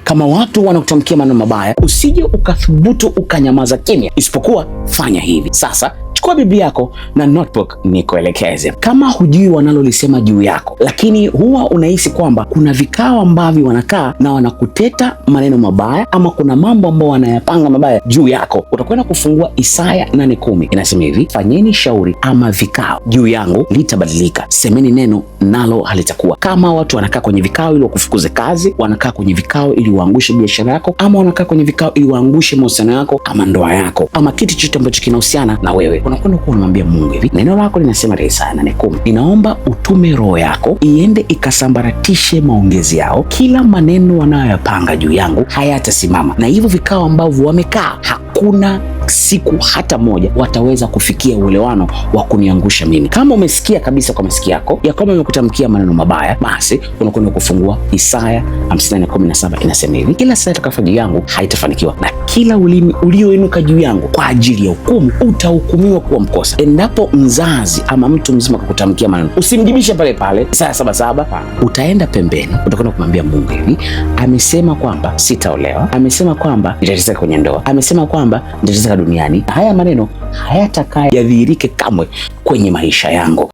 Kama watu wanakutamkia maneno mabaya, usije ukathubutu ukanyamaza kimya, isipokuwa fanya hivi. Sasa chukua Biblia yako na notebook nikuelekeze. Kama hujui wanalolisema juu yako, lakini huwa unahisi kwamba kuna vikao ambavyo wanakaa na wanakuteta maneno mabaya, ama kuna mambo ambayo wanayapanga mabaya juu yako, utakwenda kufungua Isaya 8:10. Inasema hivi: fanyeni shauri ama vikao juu yangu litabadilika, semeni neno nalo halitakuwa. Kama watu wanakaa kwenye vikao ili wakufukuze kazi, wanakaa kwenye vikao ili waangushe biashara yako, ama wanakaa kwenye vikao ili waangushe mahusiano yako ama ndoa yako ama kitu chochote ambacho kinahusiana na wewe, unakwenda kuwa unamwambia Mungu hivi, neno lako linasema Isaya 8:10, ninaomba utume roho yako iende ikasambaratishe maongezi yao, kila maneno wanayoyapanga juu yangu hayatasimama. Na hivyo vikao ambavyo wamekaa, hakuna siku hata moja wataweza kufikia uelewano wa kuniangusha mimi. Kama umesikia kabisa kwa masikio yako ya kwamba nimekutamkia maneno mabaya, basi unakwenda kufungua Isaya 54:17. Inasema hivi: kila saa itakayo juu yangu haitafanikiwa, na kila ulimi ulioinuka juu yangu kwa ajili ya hukumu utahukumiwa kuwa mkosa. Endapo mzazi ama mtu mzima kukutamkia maneno, usimjibishe pale pale Isaya 7:7. Utaenda pembeni, utakwenda kumwambia Mungu hivi, amesema kwamba sitaolewa, amesema kwamba nitateseka kwenye ndoa, amesema kwamba nitateseka duniani. Haya maneno hayatakaa yadhihirike kamwe kwenye maisha yangu.